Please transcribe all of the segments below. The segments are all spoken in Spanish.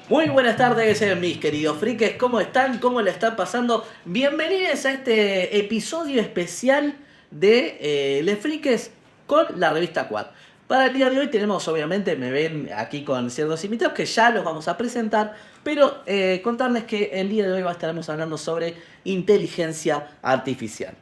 Muy buenas tardes, mis queridos frikes. ¿Cómo están? ¿Cómo la están pasando? Bienvenidos a este episodio especial de Les Frikes con la revista Quad. Para el día de hoy tenemos, obviamente, me ven aquí con ciertos invitados que ya los vamos a presentar, pero contarles que el día de hoy estaremos hablando sobre inteligencia artificial.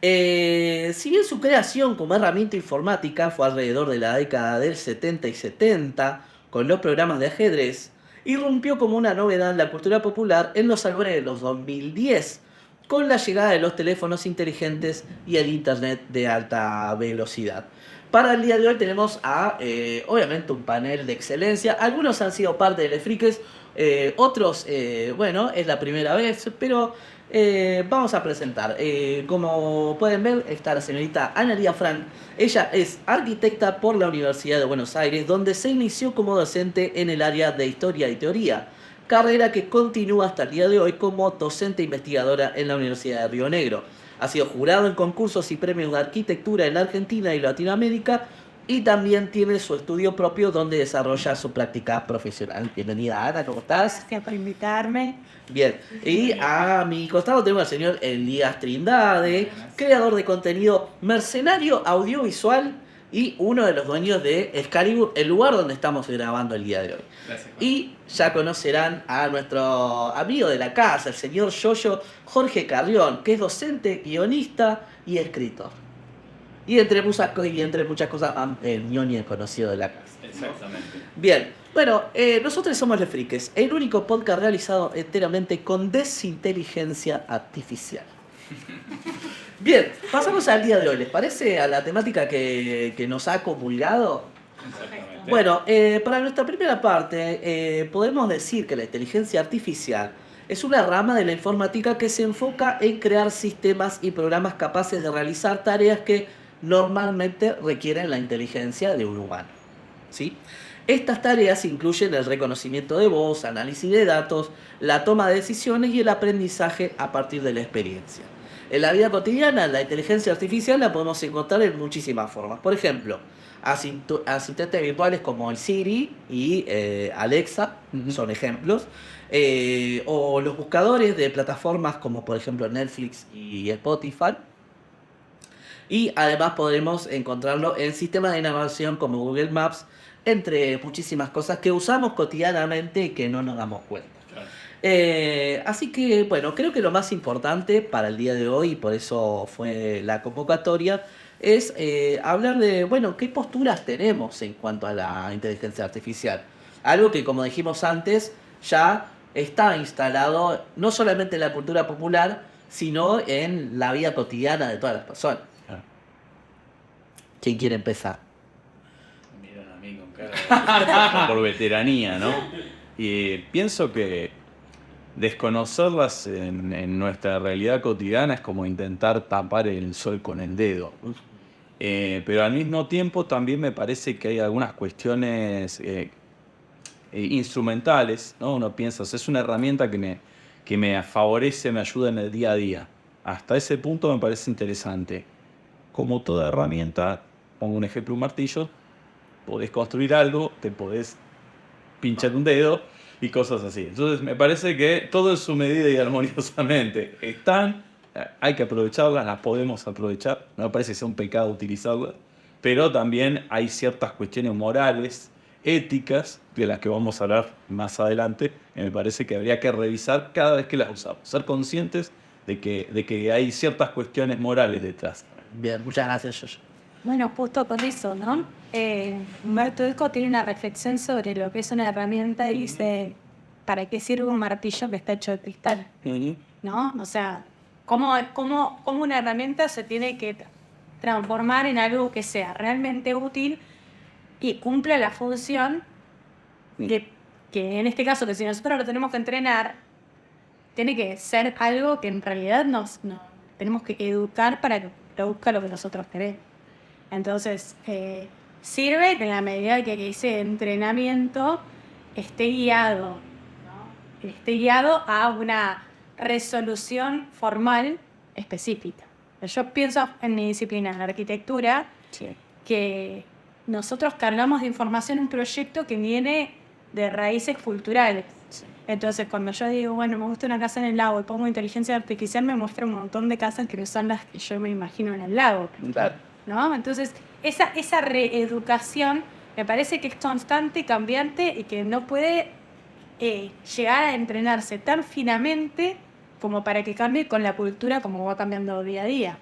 Si bien su creación como herramienta informática fue alrededor de la década del 70 y 70, con los programas de ajedrez, irrumpió como una novedad en la cultura popular en los albores de los 2010, con la llegada de los teléfonos inteligentes y el internet de alta velocidad. Para el día de hoy tenemos obviamente, un panel de excelencia. Algunos han sido parte de Les Frikes, otros, bueno, es la primera vez, pero vamos a presentar. Como pueden ver, está la señorita Analía Frank. Ella es arquitecta por la Universidad de Buenos Aires, donde se inició como docente en el área de Historia y Teoría, carrera que continúa hasta el día de hoy como docente investigadora en la Universidad de Río Negro. Ha sido jurado en concursos y premios de arquitectura en la Argentina y Latinoamérica, y también tiene su estudio propio donde desarrolla su práctica profesional. Bienvenida, Ana, ¿cómo estás? Gracias por invitarme. Bien, y a mi costado tengo al señor Elías Trindade, creador de contenido, mercenario audiovisual y uno de los dueños de Excalibur, el lugar donde estamos grabando el día de hoy. Gracias, Juan. Y ya conocerán a nuestro amigo de la casa, el señor Yoyo Jorge Carrión, que es docente, guionista y escritor. Y entre muchas cosas, ñoñi es conocido de la casa. Exactamente. Bien, bueno, nosotros somos Les Frikes, el único podcast realizado enteramente con desinteligencia artificial. Bien, pasamos al día de hoy. ¿Les parece a la temática que nos ha comulgado? Exactamente. Bueno, para nuestra primera parte, podemos decir que la inteligencia artificial es una rama de la informática que se enfoca en crear sistemas y programas capaces de realizar tareas que normalmente requieren la inteligencia de un humano, ¿sí? Estas tareas incluyen el reconocimiento de voz, análisis de datos, la toma de decisiones y el aprendizaje a partir de la experiencia. En la vida cotidiana, la inteligencia artificial la podemos encontrar en muchísimas formas. Por ejemplo, asistentes virtuales como el Siri y Alexa son ejemplos. O los buscadores de plataformas como por ejemplo Netflix y Spotify. Y además podremos encontrarlo en sistemas de navegación como Google Maps, entre muchísimas cosas que usamos cotidianamente y que no nos damos cuenta. Claro. Así que, bueno, creo que lo más importante para el día de hoy, y por eso fue la convocatoria, es hablar de, bueno, qué posturas tenemos en cuanto a la inteligencia artificial. Algo que, como dijimos antes, ya está instalado no solamente en la cultura popular, sino en la vida cotidiana de todas las personas. Claro. ¿Quién quiere empezar? Me miran a mí con cara Por veteranía, ¿no? Y pienso que desconocerlas en nuestra realidad cotidiana es como intentar tapar el sol con el dedo. Pero al mismo tiempo también me parece que hay algunas cuestiones instrumentales, ¿no? Uno piensa, es una herramienta que me favorece, me ayuda en el día a día. Hasta ese punto me parece interesante. Como toda herramienta, pongo un ejemplo, un martillo, podés construir algo, te podés pinchar un dedo y cosas así. Entonces me parece que todo en su medida y armoniosamente están, hay que aprovecharlas, las podemos aprovechar, no me parece que sea un pecado utilizarlas, pero también hay ciertas cuestiones morales, éticas, de las que vamos a hablar más adelante, y me parece que habría que revisar cada vez que las usamos, ser conscientes de que hay ciertas cuestiones morales detrás. Bien, muchas gracias, Yoyo. Bueno, justo con eso, ¿no? Humberto Eco tiene una reflexión sobre lo que es una herramienta y dice, ¿para qué sirve un martillo que está hecho de cristal? ¿No? O sea, ¿cómo una herramienta se tiene que transformar en algo que sea realmente útil y cumpla la función que en este caso, que si nosotros lo tenemos que entrenar, tiene que ser algo que en realidad nos tenemos que educar para que produzca lo que nosotros queremos. Entonces, sirve que en la medida que ese entrenamiento esté guiado, ¿no? Esté guiado a una resolución formal específica. Yo pienso en mi disciplina, en la arquitectura, Sí. que nosotros cargamos de información un proyecto que viene de raíces culturales. Entonces, cuando yo digo, bueno, me gusta una casa en el lago y pongo inteligencia artificial, me muestra un montón de casas que no son las que yo me imagino en el lago. Claro. ¿No? Entonces, esa reeducación me parece que es constante, cambiante y que no puede llegar a entrenarse tan finamente como para que cambie con la cultura como va cambiando día a día.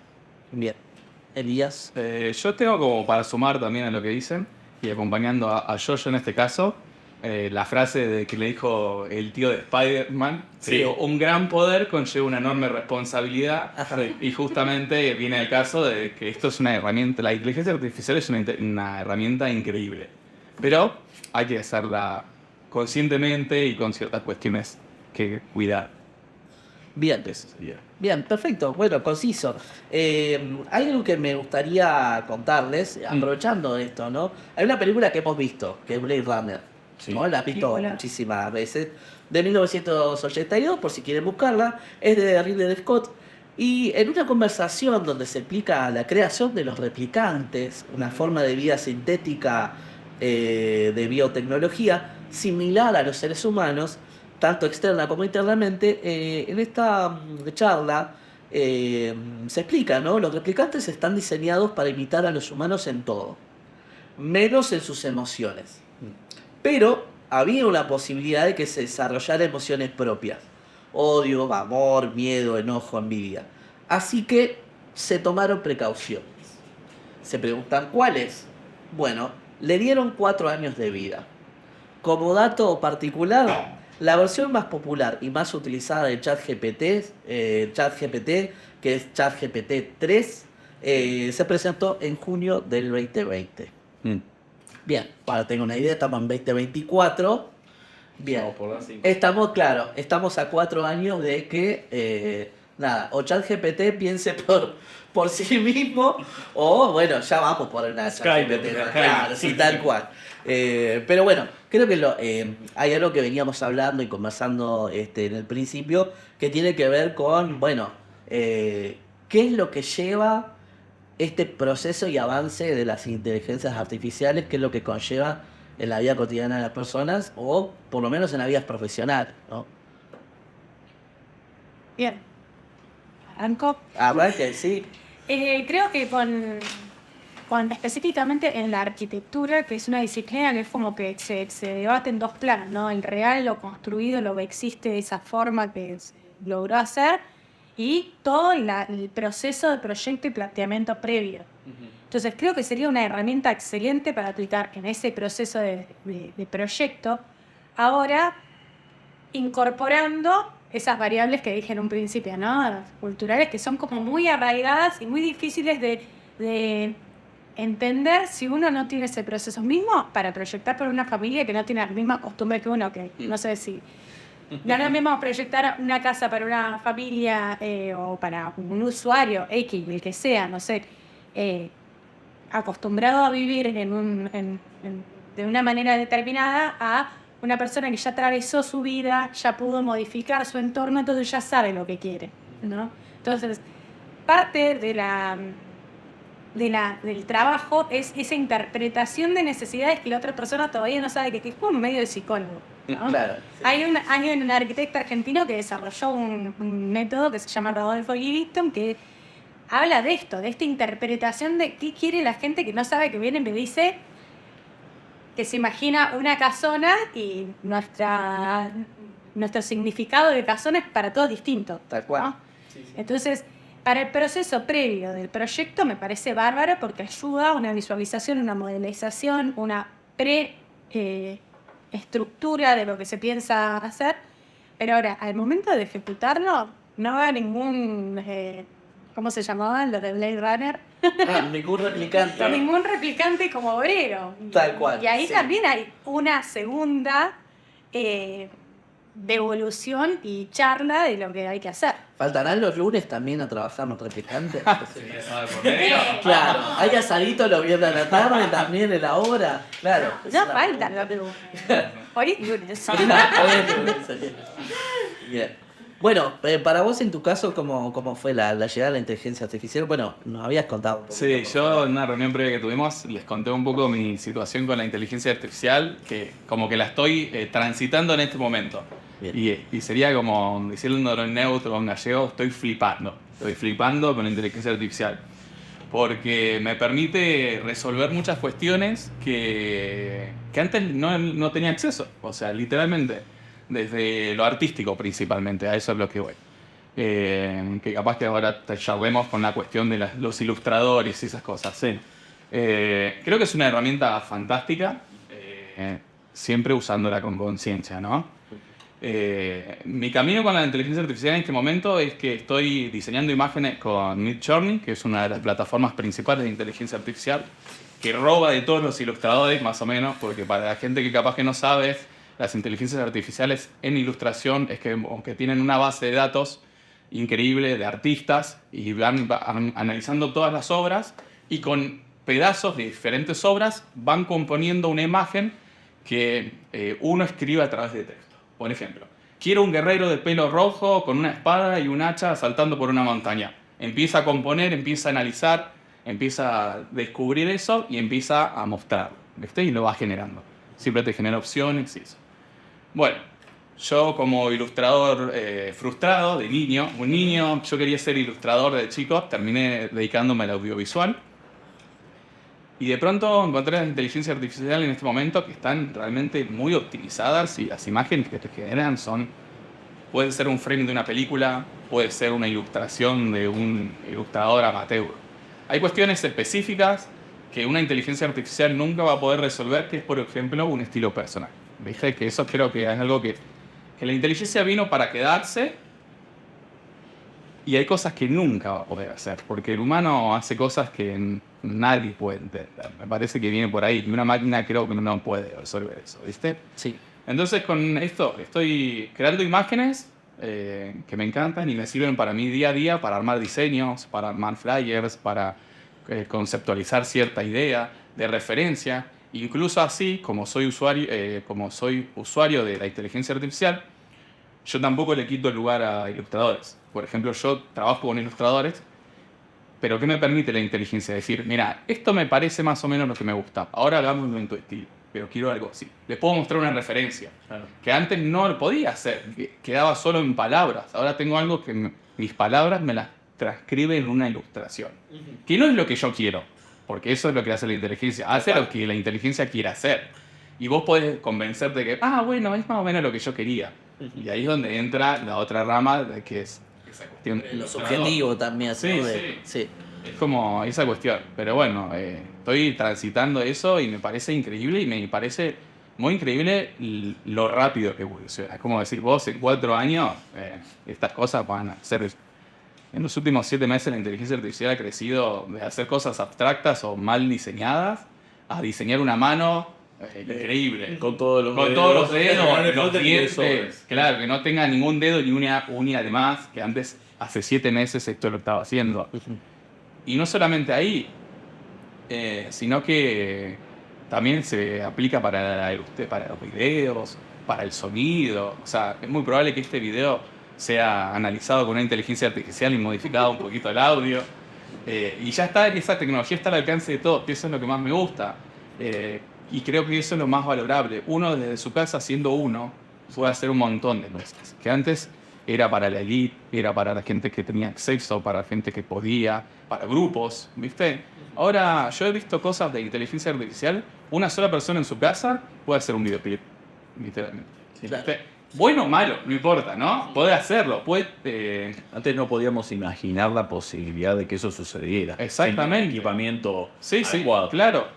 Bien. Elías. Yo tengo como para sumar también a lo que dicen, y acompañando a Jojo en este caso, la frase de que le dijo el tío de Spider-Man, Sí. un gran poder conlleva una enorme responsabilidad. Ajá. Y justamente viene el caso de que esto es una herramienta, la inteligencia artificial es una herramienta increíble, pero hay que hacerla conscientemente y con ciertas cuestiones que cuidar. Bien. Eso sería. Bien, perfecto. Bueno, conciso. Hay algo que me gustaría contarles, aprovechando esto, ¿no? Hay una película que hemos visto, que es Blade Runner. Sí. ¿No? La has visto Película. muchísimas veces. De 1982, por si quieren buscarla. Es de Ridley Scott. Y en una conversación donde se explica la creación de los replicantes, una forma de vida sintética de biotecnología similar a los seres humanos, tanto externa como internamente, en esta charla se explica, ¿no? Los replicantes están diseñados para imitar a los humanos en todo, menos en sus emociones. Pero había una posibilidad de que se desarrollara emociones propias: odio, amor, miedo, enojo, envidia. Así que se tomaron precauciones. Se preguntan cuáles. Bueno, le dieron 4 años de vida. Como dato particular, la versión más popular y más utilizada de ChatGPT, que es ChatGPT 3, se presentó en junio del 2020. Bien, para tener una idea, estamos en 2024. Bien, Vamos por las 5. estamos a 4 años de que, o ChatGPT piense por sí mismo, o bueno, ya vamos por una Skype, ChatGPT, Skype. claro, sí, tal cual. Pero bueno, creo que hay algo que veníamos hablando y conversando en el principio, que tiene que ver con, bueno, qué es lo que lleva este proceso y avance de las inteligencias artificiales, qué es lo que conlleva en la vida cotidiana de las personas, o por lo menos en la vida profesional, ¿no? Bien. Arranco. Arranque, sí. Creo que con específicamente en la arquitectura, que es una disciplina que es como que se debate en dos planos, ¿no? El real, lo construido, lo que existe de esa forma que se logró hacer, y todo el proceso de proyecto y planteamiento previo. Entonces creo que sería una herramienta excelente para aplicar en ese proceso de proyecto, ahora incorporando esas variables que dije en un principio, ¿no? Culturales, que son como muy arraigadas y muy difíciles de entender si uno no tiene ese proceso mismo para proyectar por una familia que no tiene la misma costumbre que uno, que no sé si... No es lo mismo proyectar una casa para una familia o para un usuario X, el que sea, no sé, acostumbrado a vivir de una manera determinada, a una persona que ya atravesó su vida, ya pudo modificar su entorno, entonces ya sabe lo que quiere, ¿no? Entonces, parte del trabajo es esa interpretación de necesidades que la otra persona todavía no sabe, que es como medio de psicólogo, ¿no? Claro. Sí. Hay un arquitecto argentino que desarrolló un método que se llama Rodolfo Livingston, que habla de esto, de esta interpretación de qué quiere la gente que no sabe, que viene y me dice que se imagina una casona, y nuestro significado de casona es para todos distinto, Tal cual. ¿no? Entonces, para el proceso previo del proyecto me parece bárbaro, porque ayuda a una visualización, una modelización, una estructura de lo que se piensa hacer. Pero ahora, al momento de ejecutarlo, no va ningún... ¿cómo se llamaban los de Blade Runner? Ningún replicante. Ningún replicante como obrero. Tal cual, Y ahí sí. también hay una segunda devolución y charla de lo que hay que hacer. ¿Faltarán los lunes también a trabajar los replicantes? Sí, ¿sabe por medio? Claro, hay asadito los viernes a la tarde también en la hora. Claro. No faltan los lunes. Hoy es lunes. Bien. Bueno, para vos en tu caso, ¿cómo fue la llegada de la inteligencia artificial? Bueno, nos habías contado un poco. Sí, yo en una reunión previa que tuvimos les conté un poco mi situación con la inteligencia artificial, que como que la estoy transitando en este momento. Y sería como decirlo en neutro o en gallego, estoy flipando con la inteligencia artificial. Porque me permite resolver muchas cuestiones que antes no tenía acceso. O sea, literalmente, desde lo artístico principalmente, a eso es lo que voy. Que capaz que ahora te charlemos con la cuestión de los ilustradores y esas cosas. Sí. Creo que es una herramienta fantástica, siempre usándola con conciencia, ¿no? Mi camino con la inteligencia artificial en este momento es que estoy diseñando imágenes con Midjourney, que es una de las plataformas principales de inteligencia artificial, que roba de todos los ilustradores, más o menos, porque para la gente que capaz que no sabe, las inteligencias artificiales en ilustración es que aunque tienen una base de datos increíble de artistas y van analizando todas las obras y con pedazos de diferentes obras van componiendo una imagen que uno escribe a través de texto. Por ejemplo, quiero un guerrero de pelo rojo con una espada y un hacha saltando por una montaña. Empieza a componer, empieza a analizar, empieza a descubrir eso y empieza a mostrar, ¿viste? Y lo va generando. Siempre te genera opciones y eso. Bueno, yo como ilustrador frustrado de niño, yo quería ser ilustrador de chico, terminé dedicándome al audiovisual. Y de pronto encontré la inteligencia artificial en este momento que están realmente muy optimizadas y las imágenes que te generan puede ser un frame de una película, puede ser una ilustración de un ilustrador amateur. Hay cuestiones específicas que una inteligencia artificial nunca va a poder resolver, que es por ejemplo un estilo personal. ¿Viste? Que eso creo que es algo que la inteligencia vino para quedarse. Y hay cosas que nunca va a poder hacer, porque el humano hace cosas que nadie puede entender. Me parece que viene por ahí, y una máquina creo que no puede resolver eso, ¿viste? Sí. Entonces con esto estoy creando imágenes que me encantan y me sirven para mi día a día, para armar diseños, para armar flyers, para conceptualizar cierta idea de referencia. Incluso así, como soy usuario de la inteligencia artificial, yo tampoco le quito el lugar a ilustradores. Por ejemplo, yo trabajo con ilustradores, pero ¿qué me permite la inteligencia? Decir, mira, esto me parece más o menos lo que me gusta. Ahora hagámoslo en tu estilo, pero quiero algo así. Les puedo mostrar una referencia, que antes no lo podía hacer, quedaba solo en palabras. Ahora tengo algo que mis palabras me las transcribe en una ilustración. Que no es lo que yo quiero, porque eso es lo que hace la inteligencia. Hace lo que la inteligencia quiere hacer. Y vos podés convencerte de que, bueno, es más o menos lo que yo quería. Y ahí es donde entra la otra rama, de que es esa cuestión. Lo subjetivo también. Sí. Es como esa cuestión. Pero bueno, estoy transitando eso y me parece increíble y me parece muy increíble lo rápido que evoluciona. Es como decir, vos en 4 años estas cosas van a ser... En los últimos 7 meses la inteligencia artificial ha crecido de hacer cosas abstractas o mal diseñadas a diseñar una mano increíble. Con todos los dedos, los dientes. Claro, que no tenga ningún dedo ni una uña de más, que antes, hace 7 meses, esto lo estaba haciendo. Y no solamente ahí, sino que también se aplica para los videos, para el sonido. O sea, es muy probable que este video sea analizado con una inteligencia artificial y modificado un poquito el audio. Y ya está, esa tecnología está al alcance de todos, que eso es lo que más me gusta. Y creo que eso es lo más valorable. Uno desde su casa, siendo uno, puede hacer un montón de cosas. Que antes era para la elite, era para la gente que tenía acceso, para la gente que podía, para grupos, ¿viste? Ahora, yo he visto cosas de inteligencia artificial. Una sola persona en su casa puede hacer un videoclip, literalmente. Claro. Bueno o malo, no importa, ¿no? Puede hacerlo, Antes no podíamos imaginar la posibilidad de que eso sucediera. Exactamente. Sin equipamiento Sí, adecuado. claro.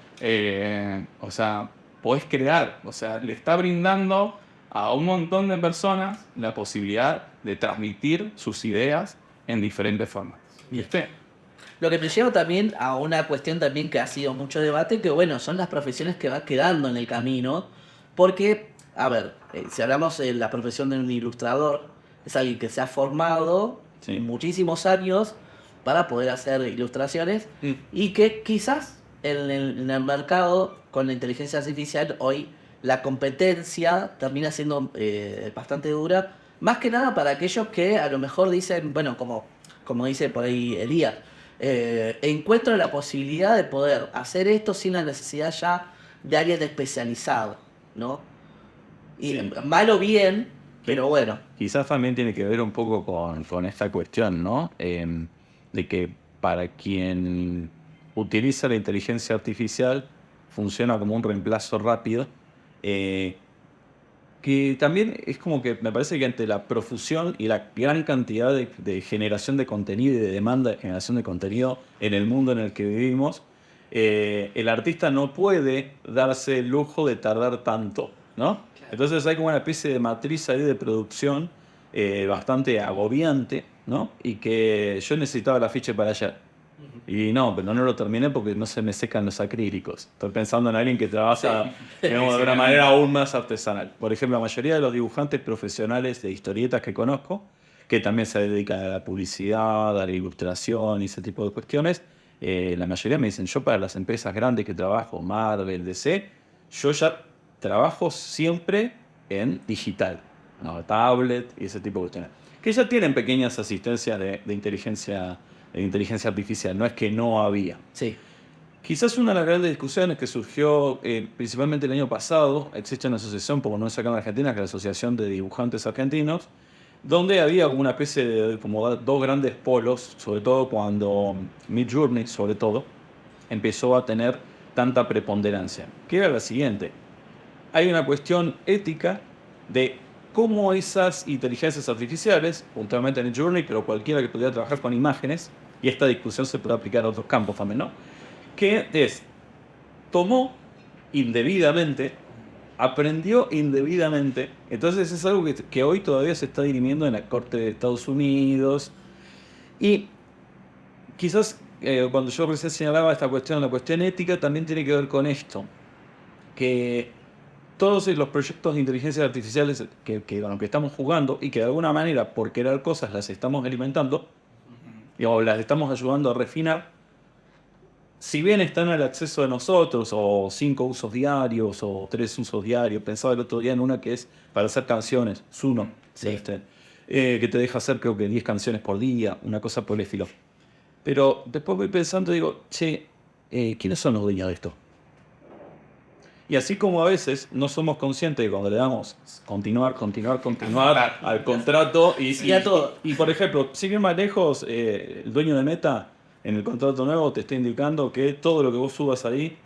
O sea, podés crear, o sea, le está brindando a un montón de personas la posibilidad de transmitir sus ideas en diferentes formas. ¿Viste? Lo que me lleva también a una cuestión también que ha sido mucho debate, que bueno, son las profesiones que va quedando en el camino, porque, a ver, si hablamos de la profesión de un ilustrador, es alguien que se ha formado muchísimos años para poder hacer ilustraciones y que quizás en el mercado con la inteligencia artificial hoy la competencia termina siendo bastante dura Más que nada para aquellos que a lo mejor dicen, bueno, como dice por ahí Elías, encuentro la posibilidad de poder hacer esto sin la necesidad ya de alguien especializado, ¿no? Y Sí. mal o bien, pero bueno. Quizás también tiene que ver un poco con esta cuestión, ¿no? De que para quien utiliza la inteligencia artificial funciona como un reemplazo rápido, eh, que también es como que me parece que ante la profusión y la gran cantidad de generación de contenido y de demanda de generación de contenido en el mundo en el que vivimos, el artista no puede darse el lujo de tardar tanto, ¿no? Entonces hay como una especie de matriz ahí de producción bastante agobiante, ¿no? Y que yo necesitaba el afiche para ayer. Y no, pero no lo terminé porque no se me secan los acrílicos. Estoy pensando en alguien que trabaja digamos, de una manera aún más artesanal. Por ejemplo, la mayoría de los dibujantes profesionales de historietas que conozco, que también se dedican a la publicidad, a la ilustración y ese tipo de cuestiones, la mayoría me dicen, yo para las empresas grandes que trabajo, Marvel, DC, yo ya trabajo siempre en digital, ¿no? Tablet y ese tipo de cuestiones. Que ya tienen pequeñas asistencias de inteligencia artificial, no es que no había. Sí. Quizás una de las grandes discusiones que surgió principalmente el año pasado, existe una asociación, como no es acá en Argentina, que es la Asociación de Dibujantes Argentinos, donde había una especie de como dos grandes polos, sobre todo cuando Midjourney, sobre todo, empezó a tener tanta preponderancia, que era la siguiente. Hay una cuestión ética de cómo esas inteligencias artificiales, puntualmente en Midjourney, pero cualquiera que pudiera trabajar con imágenes, y esta discusión se puede aplicar a otros campos también, ¿no? Que es, tomó indebidamente, aprendió indebidamente, entonces es algo que hoy todavía se está dirimiendo en la Corte de Estados Unidos, y quizás cuando yo recién señalaba esta cuestión, la cuestión ética también tiene que ver con esto, que todos los proyectos de inteligencia artificiales con los que estamos jugando y que de alguna manera por querer cosas las estamos alimentando, digamos, las estamos ayudando a refinar, si bien están al acceso de nosotros, o 5 usos diarios, o 3 usos diarios, pensaba el otro día en una que es para hacer canciones, Suno, Sí. que te deja hacer creo que 10 canciones por día, una cosa por el estilo. Pero después voy pensando y digo, che, ¿quiénes son los dueños de esto? Y así como a veces no somos conscientes de cuando le damos continuar al contrato Sí, a todo. y, por ejemplo, sin ir más lejos, el dueño de Meta en el contrato nuevo te está indicando que todo lo que vos subas ahí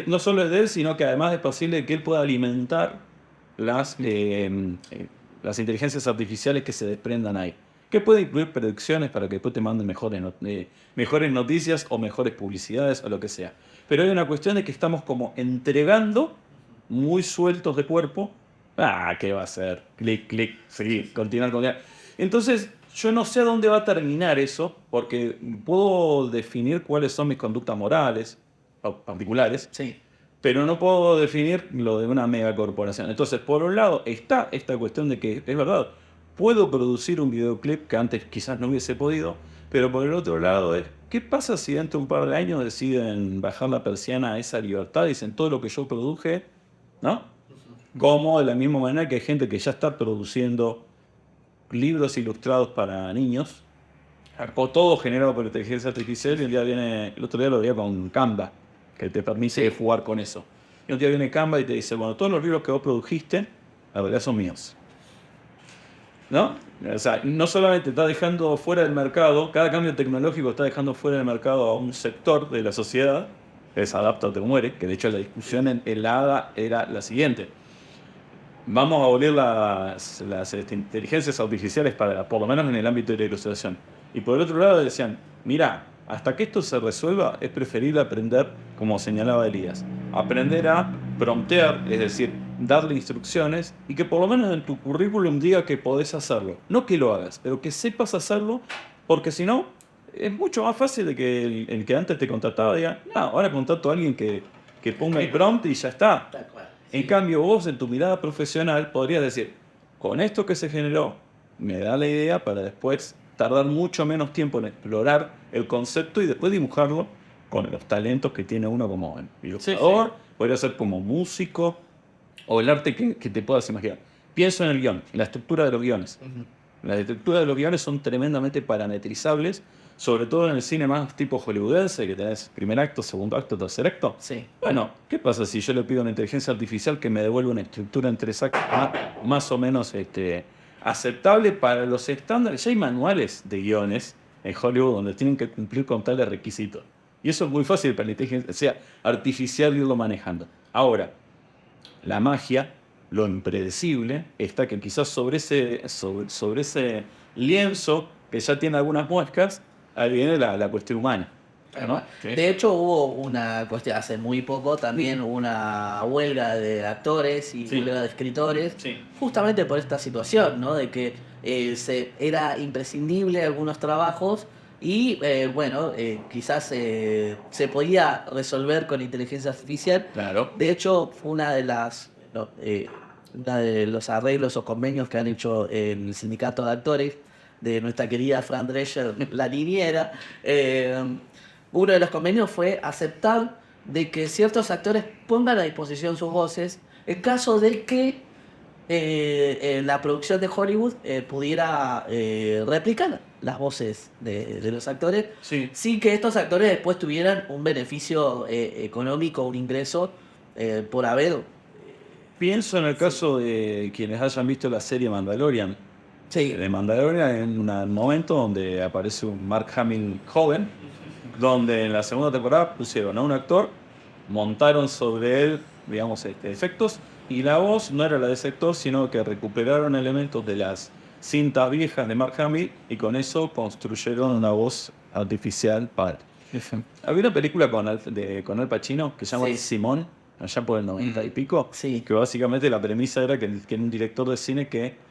no solo es de él, sino que además es posible que él pueda alimentar las inteligencias artificiales que se desprendan ahí. Que puede incluir predicciones para que después te manden mejores noticias o mejores publicidades o lo que sea. Pero hay una cuestión de que estamos como entregando muy sueltos de cuerpo. ¿Qué va a hacer? Clic, clic, seguir, continuar. Entonces, yo no sé a dónde va a terminar eso, porque puedo definir cuáles son mis conductas morales o particulares, Sí. pero no puedo definir lo de una megacorporación. Entonces, por un lado, está esta cuestión de que, es verdad, puedo producir un videoclip que antes quizás no hubiese podido, pero por el otro lado es, ¿qué pasa si dentro de un par de años deciden bajar la persiana a esa libertad y dicen todo lo que yo produje, ¿no? Como de la misma manera que hay gente que ya está produciendo libros ilustrados para niños, o todo generado por inteligencia artificial, y el otro día lo veía con Canva, que te permite jugar con eso. Y un día viene Canva y te dice, bueno, todos los libros que vos produjiste, la verdad son míos. ¿No? O sea, no solamente está dejando fuera del mercado, cada cambio tecnológico está dejando fuera del mercado a un sector de la sociedad, que es adapta o te muere, que de hecho la discusión en la ADA era la siguiente. Vamos a abolir las inteligencias artificiales por lo menos en el ámbito de la ilustración. Y por el otro lado decían, mira, hasta que esto se resuelva es preferible aprender, como señalaba Elías, aprender a promptear, es decir, darle instrucciones y que por lo menos en tu currículum diga que podés hacerlo. No que lo hagas, pero que sepas hacerlo, porque si no, es mucho más fácil de que el que antes te contrataba diga, no, ahora contrato a alguien que ponga el prompt y ya está. Tal cual. En cambio, vos en tu mirada profesional podrías decir, con esto que se generó, me da la idea para después tardar mucho menos tiempo en explorar el concepto y después dibujarlo con los talentos que tiene uno como ilustrador, podría ser como músico o el arte que te puedas imaginar. Pienso en el guión, en la estructura de los guiones. Las estructuras de los guiones son tremendamente parametrizables, sobre todo en el cine más tipo hollywoodense, que tenés primer acto, segundo acto, tercer acto. Sí. Bueno, ¿qué pasa si yo le pido a una inteligencia artificial que me devuelva una estructura en 3 actos más o menos aceptable para los estándares? Ya hay manuales de guiones en Hollywood donde tienen que cumplir con tales requisitos. Y eso es muy fácil para la inteligencia artificial irlo manejando. Ahora, la magia, lo impredecible, está que quizás sobre ese lienzo que ya tiene algunas muescas, ahí viene la cuestión humana, ¿no? De hecho, hubo una cuestión, hace muy poco también hubo una huelga de actores y Sí. huelga de escritores, Sí. justamente por esta situación, ¿no? De que era imprescindible algunos trabajos y, quizás se podía resolver con inteligencia artificial. Claro. De hecho, fue una de los arreglos o convenios que han hecho el sindicato de actores de nuestra querida Fran Drescher, la niñera. Uno de los convenios fue aceptar de que ciertos actores pongan a disposición sus voces en caso de que la producción de Hollywood pudiera replicar las voces de los actores, Sí. sin que estos actores después tuvieran un beneficio económico, un ingreso por haber. Pienso en el caso de quienes hayan visto la serie Mandalorian. Sí, De Mandalorian, en un momento donde aparece un Mark Hamill joven, donde en la segunda temporada pusieron a un actor, montaron sobre él, digamos, efectos, y la voz no era la de ese actor, sino que recuperaron elementos de las cintas viejas de Mark Hamill y con eso construyeron una voz artificial para... Había una película con Al Pacino que se llama Sí. Simón, allá por el 90 y pico, Sí. que básicamente la premisa era que era un director de cine que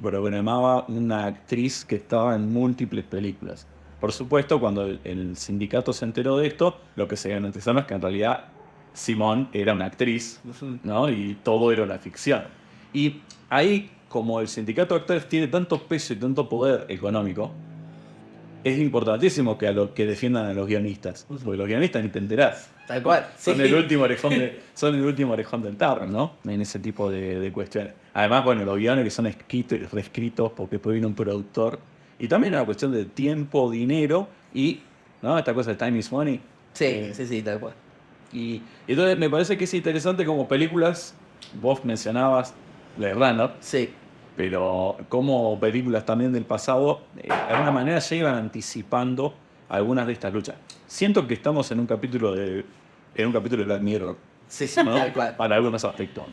programaba una actriz que estaba en múltiples películas. Por supuesto, cuando el sindicato se enteró de esto, lo que se garantizaron es que en realidad Simón era una actriz, ¿no? Y todo era una ficción. Y ahí, como el sindicato de actores tiene tanto peso y tanto poder económico, es importantísimo que defiendan a los guionistas. Porque los guionistas, ni te enterás, tal cual. son Sí. el último orejón del tarro, ¿no? En ese tipo de cuestiones. Además, bueno, los guiones que son escritos y reescritos porque después viene un productor. Y también es una cuestión de tiempo, dinero y, ¿no? Esta cosa de time is money. Sí, tal cual. Y entonces me parece que es interesante como películas, vos mencionabas Blade Runner, Sí. pero como películas también del pasado, de alguna manera ya iban anticipando algunas de estas luchas. Siento que estamos en un capítulo de Black Mirror, Sí, ¿no? tal cual. Para algunos aspectos.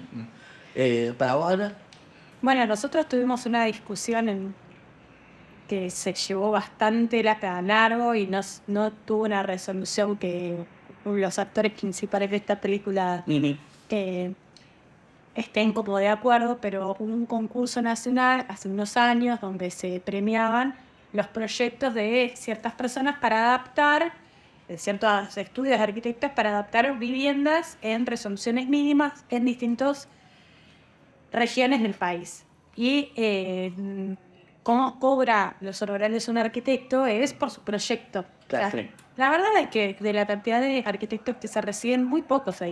Para vos, Ana. Bueno, nosotros tuvimos una discusión que se llevó bastante largo y no tuvo una resolución que los actores principales de esta película estén como de acuerdo, pero hubo un concurso nacional hace unos años donde se premiaban los proyectos de ciertas personas para adaptar, de ciertos estudios de arquitectos para adaptar viviendas en resoluciones mínimas en distintas regiones del país. Y cómo cobra los honorarios un arquitecto es por su proyecto. Claro. O sea, la verdad es que de la cantidad de arquitectos que se reciben, muy pocos se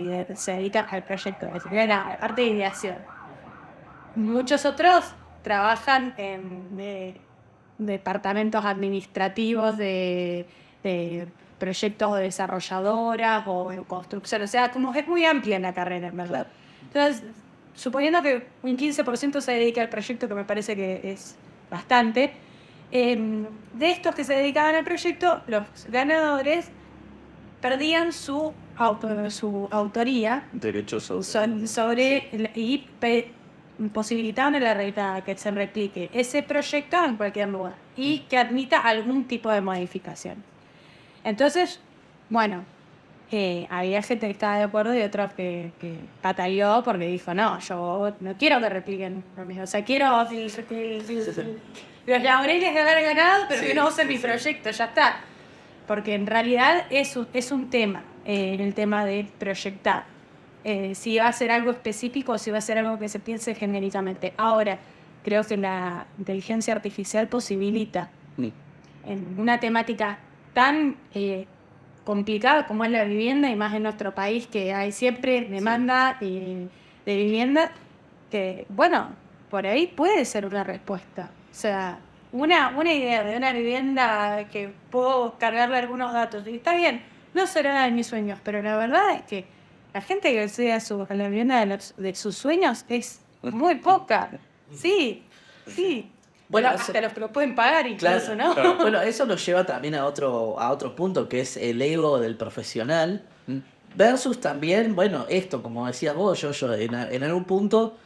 dedican al proyecto, es decir, a la parte de ideación. Muchos otros trabajan en departamentos administrativos de proyectos de desarrolladoras o en construcción. O sea, como es muy amplia la carrera, en verdad. Entonces, suponiendo que un 15% se dedica al proyecto, que me parece que es bastante, de estos que se dedicaban al proyecto, los ganadores perdían su autoría Derechos y posibilitaban a la realidad que se replique ese proyecto en cualquier lugar y que admita algún tipo de modificación. Entonces, bueno, había gente que estaba de acuerdo y otros que pataleó porque dijo, no, yo no quiero que repliquen lo mismo. O sea, quiero los laureles de haber ganado, pero que no usen mi proyecto, ya está. Porque en realidad es un tema, el tema de proyectar. Si va a ser algo específico o si va a ser algo que se piense genéricamente. Ahora, creo que la inteligencia artificial posibilita en una temática tan complicada como es la vivienda, y más en nuestro país que hay siempre demanda de vivienda, que bueno, por ahí puede ser una respuesta. O sea, una idea de una vivienda que puedo cargarle algunos datos, y está bien, no será de mis sueños, pero la verdad es que la gente que accede a la vivienda de sus sueños es muy poca. Sí. Bueno, hasta los que lo pueden pagar incluso, ¿no? Claro. Bueno, eso nos lleva también a otro punto, que es el ego del profesional, versus también, bueno, esto, como decías vos, yo en algún punto,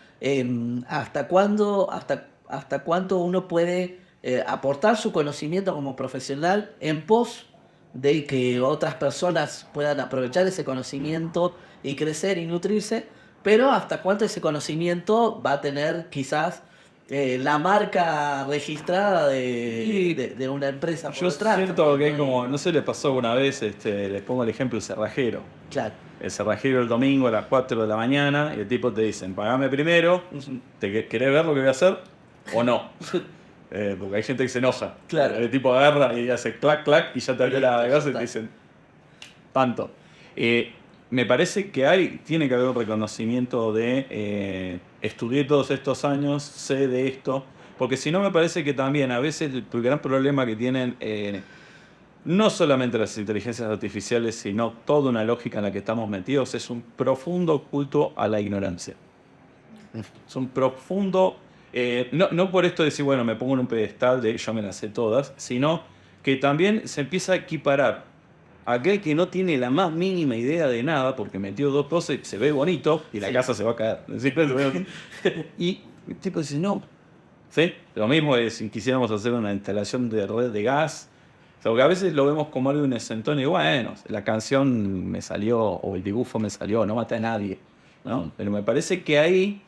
hasta cuánto uno puede aportar su conocimiento como profesional en pos de que otras personas puedan aprovechar ese conocimiento y crecer y nutrirse, pero hasta cuánto ese conocimiento va a tener quizás la marca registrada de una empresa. Yo siento que es como, no sé, les pasó una vez, les pongo el ejemplo, el cerrajero. Claro. El cerrajero el domingo a las 4 de la mañana y el tipo te dicen, pagame primero, ¿querés ver lo que voy a hacer o no? Porque hay gente que se enoja. Claro. El tipo agarra y hace clac, clac y ya te abrió la casa y te dicen, tanto. Me parece que tiene que haber un reconocimiento de estudié todos estos años, sé de esto, porque si no me parece que también a veces el gran problema que tienen no solamente las inteligencias artificiales, sino toda una lógica en la que estamos metidos, es un profundo culto a la ignorancia. Es un profundo, no por esto de decir, bueno, me pongo en un pedestal de yo me las sé todas, sino que también se empieza a equiparar aquel que no tiene la más mínima idea de nada, porque metió 2 cosas y se ve bonito, y la casa se va a caer. Y el tipo dice, no. ¿Sí? Lo mismo es si quisiéramos hacer una instalación de red de gas. O sea, porque a veces lo vemos como algo inocentón y bueno, la canción me salió, o el dibujo me salió, no maté a nadie, ¿no? Pero me parece que ahí,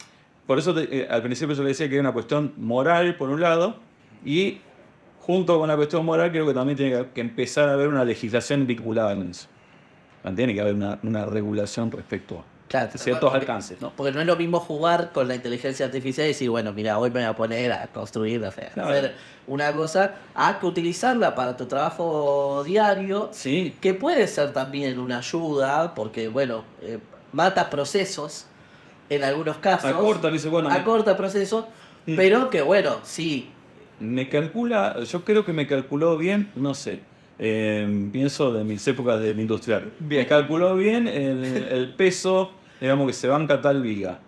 por eso al principio yo le decía que hay una cuestión moral, por un lado, y junto con la cuestión moral, creo que también tiene que empezar a haber una legislación vinculada en eso. Tiene que haber una regulación respecto a ciertos alcances, ¿no? Porque no es lo mismo jugar con la inteligencia artificial y decir, bueno, mira, hoy me voy a poner a construir, o sea, hacer una cosa, a que utilizarla para tu trabajo diario, Sí. que puede ser también una ayuda, porque, bueno, mata procesos en algunos casos. Acorta procesos, pero que, bueno, sí. Yo creo que me calculó bien, no sé, pienso de mis épocas del industrial. Me calculó bien el peso, digamos que se banca tal viga.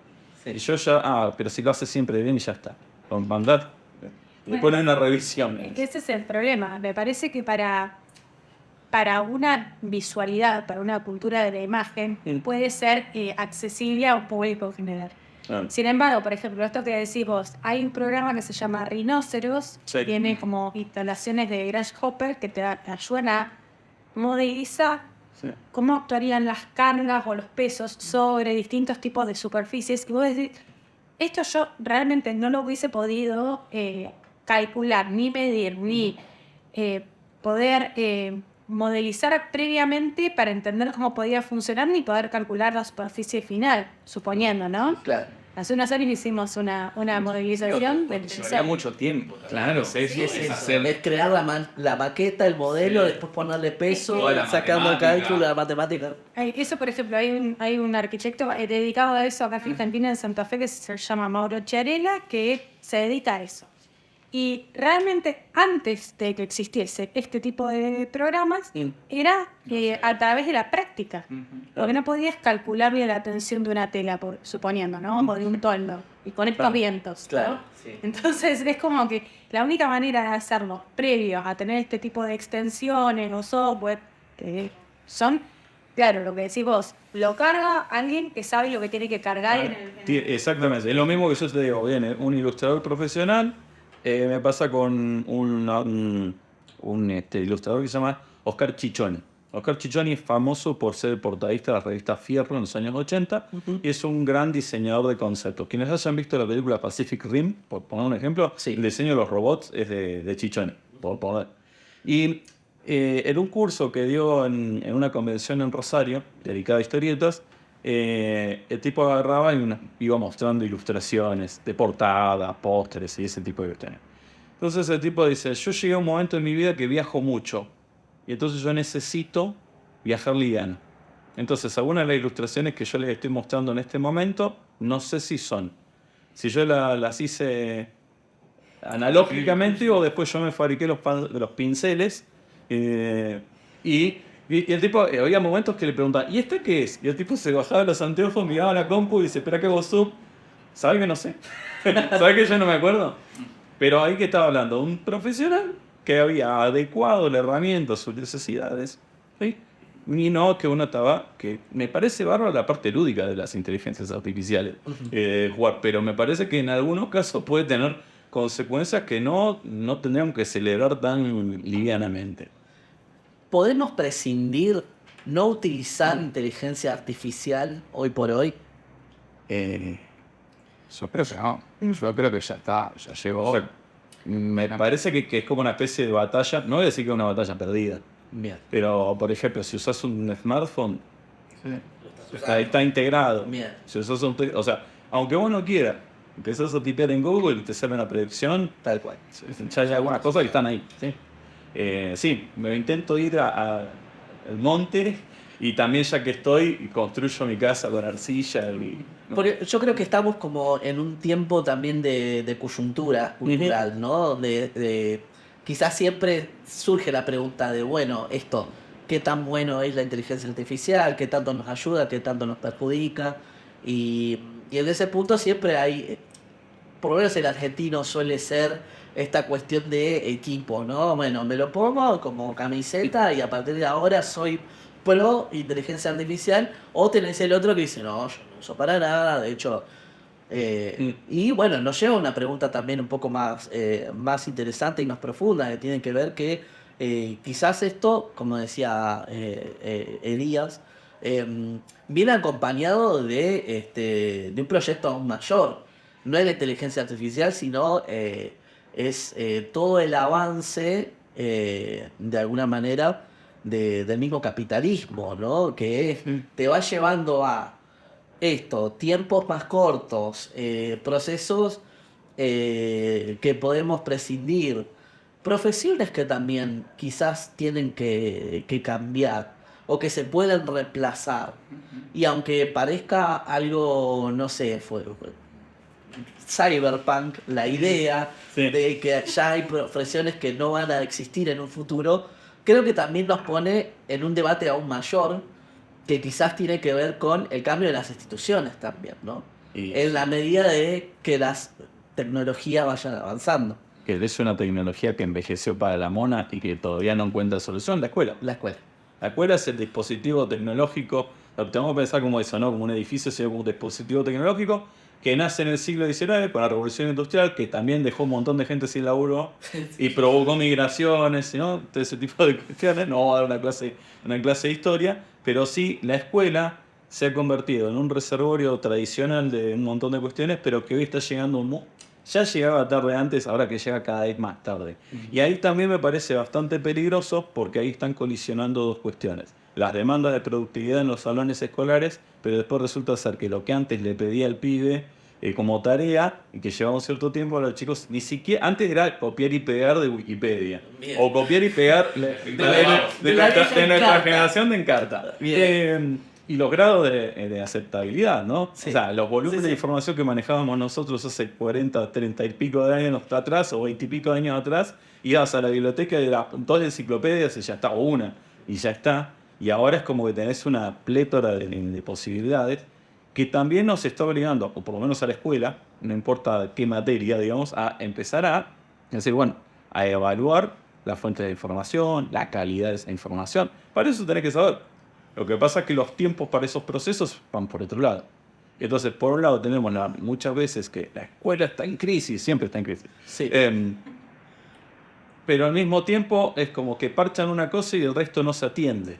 Sí. Y yo ya, pero si lo hace siempre bien y ya está. Con mandar, después hay una revisión. Ese es el problema. Me parece que para una visualidad, para una cultura de la imagen, puede ser accesible a un público general. Sin embargo, por ejemplo, esto que decís vos, hay un programa que se llama Rhinoceros, que tiene como instalaciones de Grasshopper que te ayudan a modelizar cómo actuarían las cargas o los pesos sobre distintos tipos de superficies. Y vos decís, esto yo realmente no lo hubiese podido calcular, ni medir, ni poder modelizar previamente para entender cómo podía funcionar, ni poder calcular la superficie final, suponiendo, ¿no? Claro. Hace unos años hicimos una modelización. Llevaría mucho tiempo. Claro. Es crear la maqueta, el modelo, después ponerle peso, sacando el cálculo, la matemática. Eso, por ejemplo, hay un arquitecto dedicado a eso acá en Argentina, en Santa Fe, que se llama Mauro Chiarella, que se dedica a eso. Y realmente, antes de que existiese este tipo de programas, era a través de la práctica. Porque no podías calcularle la tensión de una tela, suponiendo, ¿no? O de un toldo. Y con estos vientos, ¿no? Claro, sí. Entonces, es como que la única manera de hacerlo, previo a tener este tipo de extensiones o software, que son, claro, lo que decís vos, lo carga alguien que sabe lo que tiene que cargar. Exactamente. Es lo mismo que yo te digo, viene un ilustrador profesional. Me pasa con un ilustrador que se llama Oscar Chichoni. Oscar Chichoni es famoso por ser portadista de la revista Fierro en los años 80 y es un gran diseñador de conceptos. Quienes hayan visto la película Pacific Rim, por poner un ejemplo, el diseño de los robots es de Chichoni. Y en un curso que dio en una convención en Rosario, dedicada a historietas, el tipo agarraba y iba mostrando ilustraciones de portada, pósteres y ese tipo de cuestiones. Entonces el tipo dice, yo llegué a un momento en mi vida que viajo mucho y entonces yo necesito viajar liviano. Entonces algunas de las ilustraciones que yo les estoy mostrando en este momento, no sé si son si yo las hice analógicamente o después yo me fabriqué los pinceles y el tipo, había momentos que le preguntaba, ¿y este qué es? Y el tipo se bajaba los anteojos, miraba la compu y dice, espera que hago zoom. ¿Sabes que no sé? ¿Sabes que yo no me acuerdo? Pero ahí que estaba hablando, un profesional que había adecuado la herramienta a sus necesidades, ¿sí? Y no que uno estaba, que me parece bárbaro la parte lúdica de las inteligencias artificiales, jugar, pero me parece que en algunos casos puede tener consecuencias que no tendríamos que celebrar tan livianamente. ¿Podemos prescindir, no utilizar inteligencia artificial hoy por hoy? Yo creo que no. Yo creo que ya está, ya llegó. O sea, me parece que es como una especie de batalla, no voy a decir que es una batalla perdida, Bien. pero por ejemplo, si usas un smartphone, Sí. está integrado. Bien. Si usas o sea, aunque vos no quieras, empezás a tipear en Google y te sale una predicción, Tal cual. ya hay algunas cosas que están ahí. Sí, me intento ir al monte y también ya que estoy, construyo mi casa con arcilla. ¿No? Porque yo creo que estamos como en un tiempo también de coyuntura cultural, ¿no? Quizás siempre surge la pregunta de, bueno, esto, ¿qué tan bueno es la inteligencia artificial? ¿Qué tanto nos ayuda? ¿Qué tanto nos perjudica? Y en ese punto siempre hay, por lo menos el argentino suele ser esta cuestión de equipo, ¿no? Bueno, me lo pongo como camiseta y a partir de ahora soy pro inteligencia artificial, o tenés el otro que dice, no, yo no uso para nada, de hecho... Y bueno, nos lleva a una pregunta también un poco más interesante y más profunda, que tiene que ver que quizás esto, como decía Elías, viene acompañado de un proyecto aún mayor. No es la inteligencia artificial, sino es todo el avance, de alguna manera, del mismo capitalismo, ¿no? Que te va llevando a tiempos más cortos, procesos que podemos prescindir, profesiones que también quizás tienen que cambiar o que se pueden reemplazar. Y aunque parezca algo, no sé, fue cyberpunk, la idea de que ya hay profesiones que no van a existir en un futuro, creo que también nos pone en un debate aún mayor, que quizás tiene que ver con el cambio de las instituciones también, ¿no? En la medida de que las tecnologías vayan avanzando. Que es una tecnología que envejeció para la mona y que todavía no encuentra solución, la escuela. La escuela. La escuela es el dispositivo tecnológico, lo tenemos que pensar como eso, ¿no? Como un edificio, sino como un dispositivo tecnológico que nace en el siglo XIX con la Revolución Industrial, que también dejó un montón de gente sin laburo y provocó migraciones, ¿no? Todo ese tipo de cuestiones. No voy a dar una clase de historia, pero sí la escuela se ha convertido en un reservorio tradicional de un montón de cuestiones, pero que hoy está llegando ya llegaba tarde antes, ahora que llega cada vez más tarde. Y ahí también me parece bastante peligroso porque ahí están colisionando dos cuestiones. Las demandas de productividad en los salones escolares, pero después resulta ser que lo que antes le pedía el pibe como tarea y que llevaba un cierto tiempo, a los chicos ni siquiera, antes era copiar y pegar de Wikipedia. Bien. O copiar y pegar de nuestra generación de Encarta. Y los grados de aceptabilidad, ¿no? Sí. O sea, los volúmenes de información que manejábamos nosotros hace 40, 30 y pico de años atrás, o 20 y pico de años atrás, ibas a la biblioteca de todas las enciclopedias y ya está, o una, y ya está. Y ahora es como que tenés una plétora de posibilidades que también nos está obligando, o por lo menos a la escuela, no importa qué materia, digamos, a empezar a decir, bueno, a evaluar la fuente de información, la calidad de esa información. Para eso tenés que saber. Lo que pasa es que los tiempos para esos procesos van por otro lado. Entonces, por un lado tenemos muchas veces que la escuela está en crisis, siempre está en crisis. Sí. Pero al mismo tiempo es como que parchan una cosa y el resto no se atiende.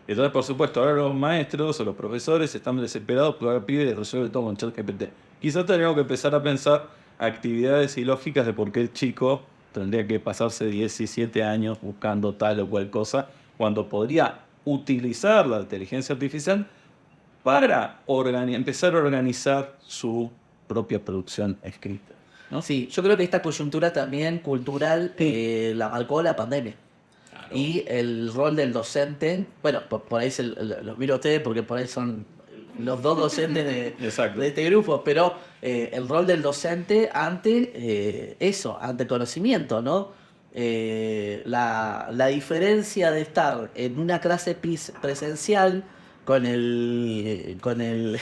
Entonces, por supuesto, ahora los maestros o los profesores están desesperados porque ahora pide y resuelve todo con ChatGPT. Quizás tendríamos que empezar a pensar actividades y lógicas de por qué el chico tendría que pasarse 17 años buscando tal o cual cosa, cuando podría utilizar la inteligencia artificial para empezar a organizar su propia producción escrita, ¿no? Sí, yo creo que esta coyuntura también cultural la marcó la pandemia. Claro. Y el rol del docente, bueno, por ahí los miro a ustedes porque por ahí son los dos docentes Exacto. de este grupo, pero el rol del docente ante ante conocimiento, ¿no? La diferencia de estar en una clase presencial con con el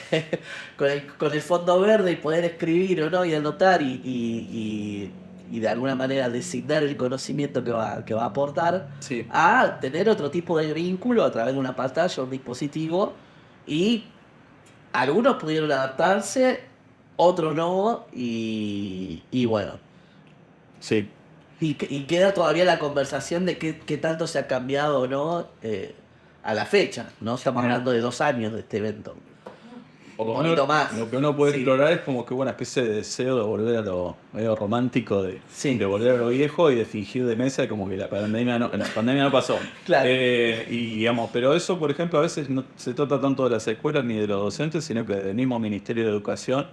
fondo verde y poder escribir o no y anotar y de alguna manera designar el conocimiento que va a aportar, Sí. a tener otro tipo de vínculo a través de una pantalla o un dispositivo, y algunos pudieron adaptarse, otros no, y bueno. Sí. Y queda todavía la conversación de qué tanto se ha cambiado o no a la fecha, ¿no? Estamos hablando de 2 años de este evento. Por lo Un poquito más. Lo que uno puede Sí. explorar es como que una especie de deseo de volver a lo medio romántico, Sí. de volver a lo viejo y de fingir demencia como que la pandemia no pasó. Claro. Y digamos, pero eso, por ejemplo, a veces no se trata tanto de las escuelas ni de los docentes, sino que del mismo Ministerio de Educación.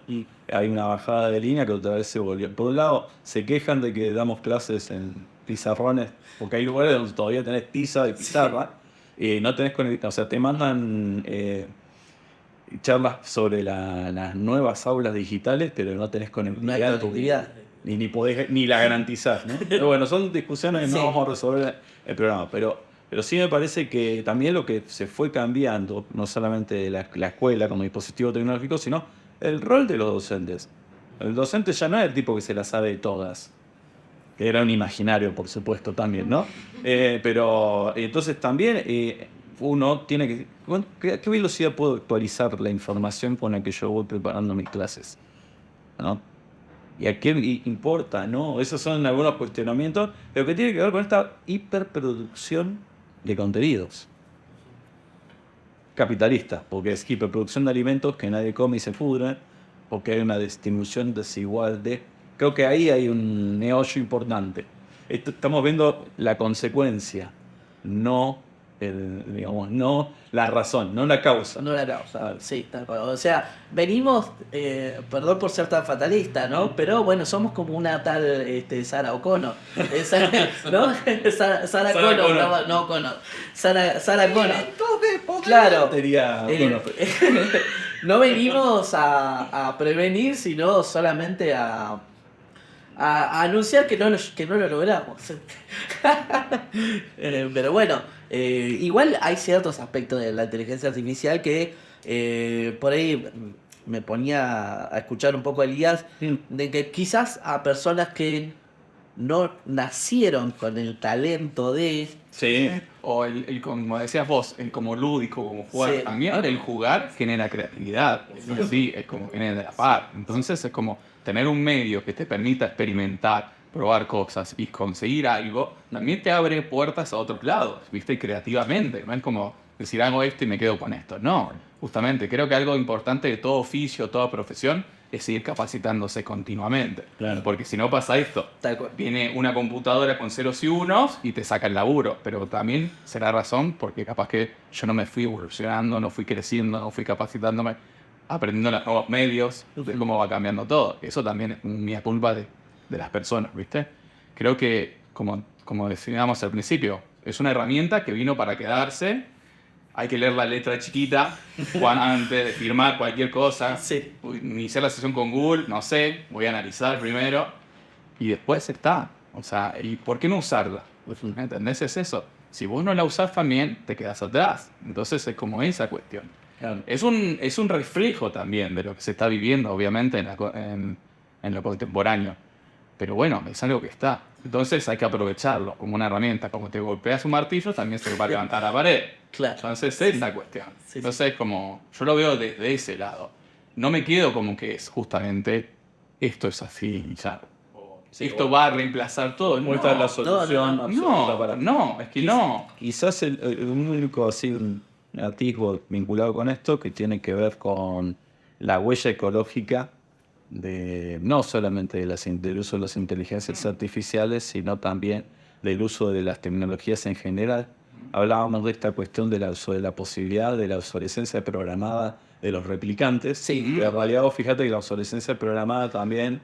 Hay una bajada de línea que otra vez se volvió. Por un lado, se quejan de que damos clases en pizarrones, porque hay lugares donde todavía tenés tiza y pizarra, y no tenés conectado, o sea, te mandan charlas sobre las nuevas aulas digitales, pero no tenés No hay conectividad. conectividad. Ni la garantizás, ¿no? Pero bueno, son discusiones que Sí. no vamos a resolver el programa. Pero sí me parece que también lo que se fue cambiando, no solamente la escuela como dispositivo tecnológico, sino el rol de los docentes. El docente ya no es el tipo que se las sabe todas. Que era un imaginario, por supuesto, también, ¿no? Pero entonces también uno tiene que... Bueno, ¿qué velocidad puedo actualizar la información con la que yo voy preparando mis clases? ¿No? ¿Y a qué importa? ¿No? Esos son algunos cuestionamientos, pero que tiene que ver con esta hiperproducción de contenidos. Capitalista, porque es hiperproducción de alimentos que nadie come y se pudre, porque hay una distribución desigual de... Creo que ahí hay un meollo importante. Estamos viendo la consecuencia, no no la razón, no la causa. No la causa, sí, tal cual. O sea, venimos, perdón por ser tan fatalista, ¿no? Pero bueno, somos como una tal Sarah O'Connor. ¿No? Sarah Connor, no O'Connor. Sarah Connor. Claro. No venimos a prevenir, sino solamente a anunciar que no lo logramos. Pero bueno, igual hay ciertos aspectos de la inteligencia artificial que por ahí me ponía a escuchar un poco a Elías, de que quizás a personas que no nacieron con el talento de... Sí. O como decías vos, el como lúdico, como jugar. Sí. También el jugar genera creatividad. Sí, es como viene de la par. Entonces es como tener un medio que te permita experimentar, probar cosas y conseguir algo, también te abre puertas a otros lados, ¿viste? Creativamente. No es como decir hago esto y me quedo con esto. No, justamente creo que algo importante de todo oficio, toda profesión, es seguir capacitándose continuamente. Claro. Porque si no pasa esto, Tal cual. viene una computadora con ceros y unos y te saca el laburo. Pero también será razón porque capaz que yo no me fui evolucionando, no fui creciendo, no fui capacitándome, aprendiendo los nuevos medios, de cómo va cambiando todo. Eso también es mía culpa de las personas, ¿viste? Creo que, como decíamos al principio, es una herramienta que vino para quedarse. Hay que leer la letra chiquita antes de firmar cualquier cosa. Sí. Iniciar la sesión con Google, no sé, voy a analizar primero y después está. O sea, ¿y por qué no usarla? ¿Entendés? Es eso. Si vos no la usás también, te quedas atrás. Entonces es como esa cuestión. Claro. Es un reflejo también de lo que se está viviendo, obviamente, en lo contemporáneo. Pero bueno, es algo que está. Entonces hay que aprovecharlo como una herramienta. Como te golpeas un martillo, también se va a levantar la pared. Claro. Entonces es la cuestión. Sí. Entonces como yo lo veo desde ese lado. No me quedo como que es justamente esto es así y ya. Esto va a reemplazar todo. Muestra No, la solución absoluta para... no, es que no. Quizás el único así, un atisbo vinculado con esto que tiene que ver con la huella ecológica de no solamente del uso de las inteligencias artificiales, sino también del uso de las tecnologías en general. Hablábamos de esta cuestión de la posibilidad de la obsolescencia programada de los replicantes. Sí. Pero en realidad, fíjate que la obsolescencia programada también,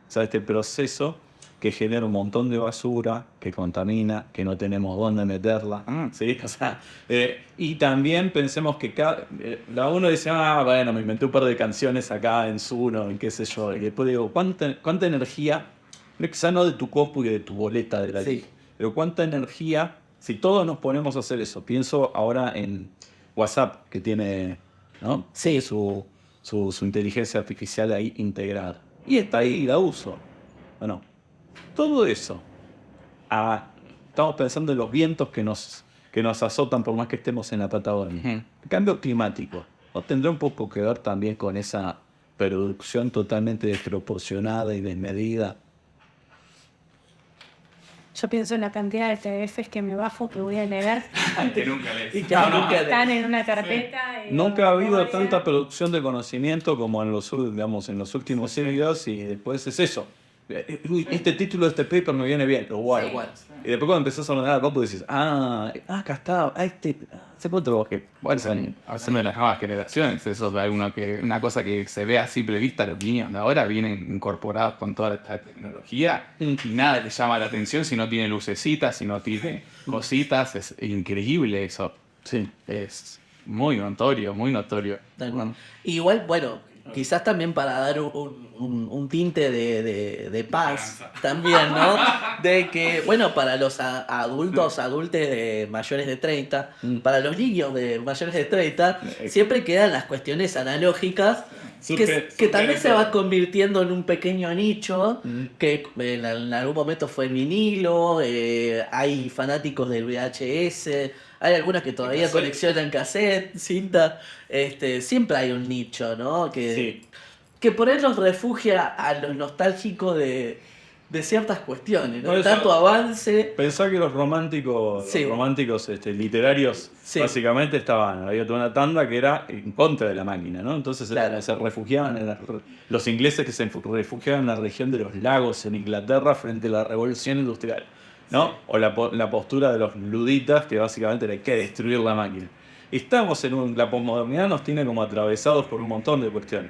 o sea, este proceso que genera un montón de basura, que contamina, que no tenemos dónde meterla. ¿Sí? O sea, y también pensemos que la uno dice, bueno, me inventé un par de canciones acá en Zuno, y qué sé yo. Y después digo, ¿cuánta energía? Quizá no de tu compu y de tu boleta de la luz, pero cuánta energía, si todos nos ponemos a hacer eso. Pienso ahora en WhatsApp, que tiene, ¿no? Sí. su inteligencia artificial ahí integrada. Y está ahí y la uso. Bueno, todo eso. Estamos pensando en los vientos que nos azotan por más que estemos en la Patagonia. El cambio climático, ¿no tendrá un poco que ver también con esa producción totalmente desproporcionada y desmedida? Yo pienso en la cantidad de PDFs que me bajo, que voy a leer. Que nunca lees. Y que nunca Están en una carpeta. Nunca ha habido tanta producción de conocimiento como en los últimos siglos, y después es eso. Uy, este título de este paper me viene bien, lo guardo. Y después cuando empezás a ordenar la compu dices, acá está, hace cuánto que Haciendo de las nuevas generaciones, eso es una cosa que se ve a simple vista, los niños de ahora vienen incorporados con toda esta tecnología y nada les llama la atención si no tiene lucecitas, si no tiene cositas, es increíble eso. Sí. Es muy notorio, muy notorio. Igual, bueno, quizás también para dar un tinte de paz también, ¿no? De que, bueno, para los adultos de mayores de 30, para los niños de mayores de 30, siempre quedan las cuestiones analógicas que tal vez se va convirtiendo en un pequeño nicho, que en algún momento fue vinilo, hay fanáticos del VHS, hay algunas que todavía coleccionan cassette, cinta, siempre hay un nicho, ¿no? Que por eso nos refugia a los nostálgicos de ciertas cuestiones, ¿no? Tanto avance. Pensá que los románticos literarios básicamente había toda una tanda que era en contra de la máquina, ¿no? Entonces se refugiaban los ingleses que se refugiaban en la región de los lagos en Inglaterra frente a la revolución industrial, ¿no? O la postura de los luditas, que básicamente era hay que destruir la máquina. Y estamos la posmodernidad nos tiene como atravesados por un montón de cuestiones.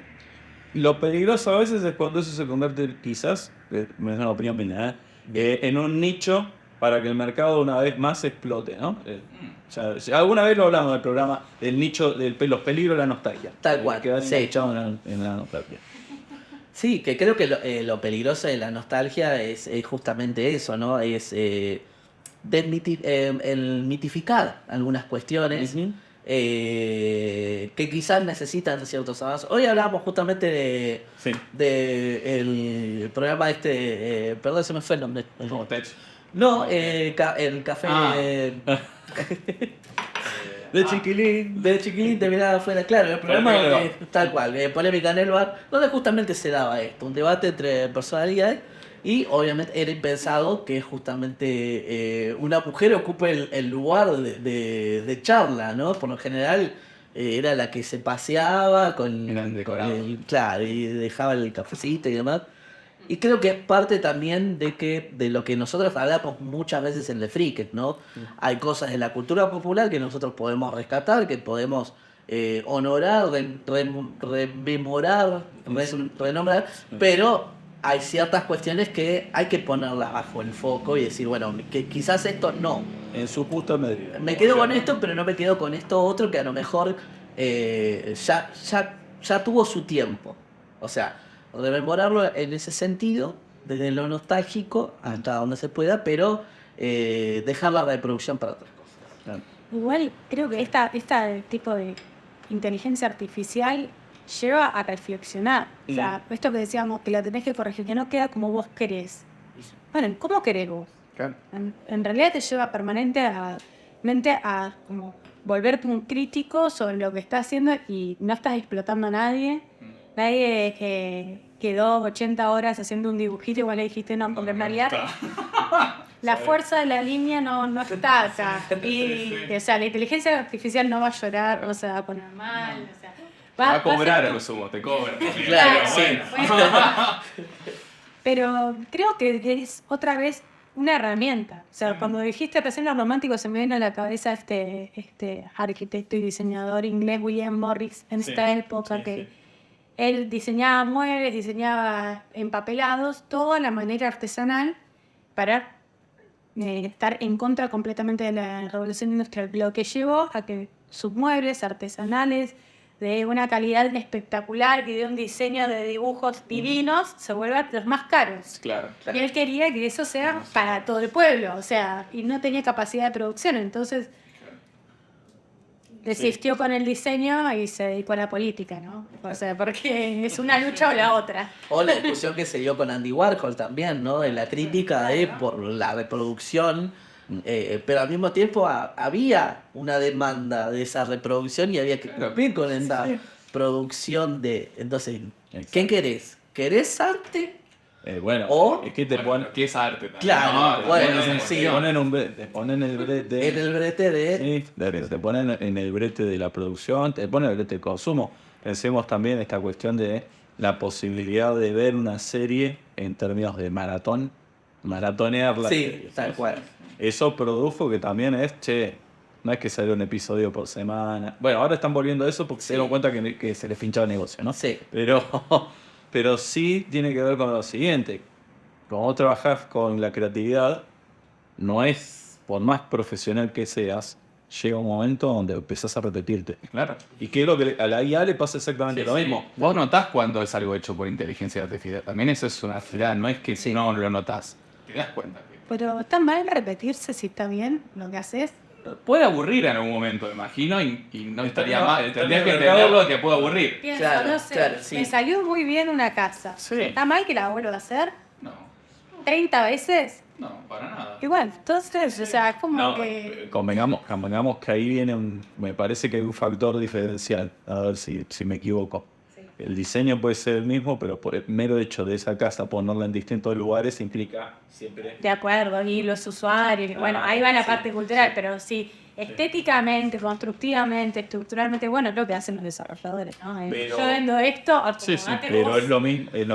Lo peligroso a veces es cuando eso se convierte, quizás, es una opinión mía, en un nicho para que el mercado una vez más explote, ¿no? Alguna vez lo hablamos en el programa del nicho de los peligros de la nostalgia. Tal cual. Que va echado en la nostalgia. Sí, que creo que lo peligroso de la nostalgia es justamente eso, ¿no? Es el mitificar algunas cuestiones. Que quizás necesitan ciertos avances. Hoy hablábamos justamente de el programa perdón, se me fue el nombre. No, el café de Chiquilín te miraba afuera, claro, el programa tal cual, Polémica en el Bar, donde justamente se daba esto, un debate entre personalidades. Y obviamente era impensado que justamente una mujer ocupe el lugar de charla, ¿no? Por lo general era la que se paseaba con claro, y dejaba el cafecito y demás. Y creo que es parte también de lo que nosotros hablamos muchas veces en The Freakers, ¿no? Hay cosas de la cultura popular que nosotros podemos rescatar, que podemos honorar, rememorar, renombrar, pero hay ciertas cuestiones que hay que ponerlas bajo el foco y decir, bueno, que quizás esto no. En su justa medida. Me quedo con esto, pero no me quedo con esto otro que a lo mejor ya tuvo su tiempo. O sea, rememorarlo en ese sentido, desde lo nostálgico hasta donde se pueda, pero dejar la reproducción para otras cosas. Claro. Igual creo que este tipo de inteligencia artificial lleva a reflexionar. O sea, esto que decíamos, que la tenés que corregir, que no queda como vos querés. Bueno, ¿cómo querés vos? Claro. En realidad te lleva permanentemente a como volverte un crítico sobre lo que estás haciendo y no estás explotando a nadie. Nadie quedó 80 horas haciendo un dibujito, igual le dijiste no, porque en realidad la fuerza de la línea no está. O sea, o sea, la inteligencia artificial no va a llorar, no se va a poner mal. O sea, va a cobrar a lo sumo, te cobra. Claro, sí. Pero creo que es otra vez una herramienta. O sea, cuando dijiste recién los románticos, se me viene a la cabeza este arquitecto y diseñador inglés William Morris en esta época que él diseñaba muebles, diseñaba empapelados, todo a la manera artesanal, para estar en contra completamente de la revolución industrial, lo que llevó a que sus muebles artesanales de una calidad espectacular y de un diseño de dibujos divinos se vuelvan los más caros. Claro. Y él quería que eso sea para todo el pueblo, o sea, y no tenía capacidad de producción, entonces desistió con el diseño y se dedicó a la política, ¿no? O sea, porque es una lucha o la otra. O la discusión que se dio con Andy Warhol también, ¿no? En la crítica por la reproducción, pero al mismo tiempo había una demanda de esa reproducción y había que cumplir con esa producción de... Entonces, ¿qué querés? ¿Querés arte? Bueno, O- es que te Bueno, ponen... ¿qué es arte también? Claro, ¿no? bueno, Te sí. Te ponen el brete... En el brete de... Sí, te ponen en el brete de la producción, te ponen el brete del consumo. Pensemos también esta cuestión de la posibilidad de ver una serie en términos de maratonear la Sí, serie. tal cual. Eso produjo que también no es que salió un episodio por semana. Bueno, ahora están volviendo a eso porque se dieron cuenta que se les pinchaba el negocio, ¿no? Sí. Pero sí tiene que ver con lo siguiente. Cuando vos trabajás con la creatividad, no es, por más profesional que seas, llega un momento donde empezás a repetirte. Claro. Y que es lo que a la IA le pasa exactamente lo mismo. Vos notás cuando es algo hecho por inteligencia artificial. También eso es una realidad, no es que si no lo notás. Te das cuenta que Pero está mal repetirse si está bien lo que haces. puede aburrir en algún momento, me imagino, y no estaría No, mal. Tendrías que no, entenderlo que puede aburrir. Pienso, Claro, no sé, claro, sí. me salió muy bien una casa. Sí. ¿Está mal que la vuelva a hacer No, 30 veces? no, para nada. Igual, entonces, o sea, es como No, que... convengamos que ahí viene me parece que hay un factor diferencial, a ver si me equivoco. El diseño puede ser el mismo, pero por el mero hecho de esa casa ponerla en distintos lugares implica siempre... De acuerdo, y los usuarios, bueno, ahí va la parte cultural, pero sí, estéticamente, constructivamente, estructuralmente, bueno, es lo que hacen los desarrolladores, ¿no? Pero- Yo vendo esto, Sí, sí, acomodate Pero vos. es lo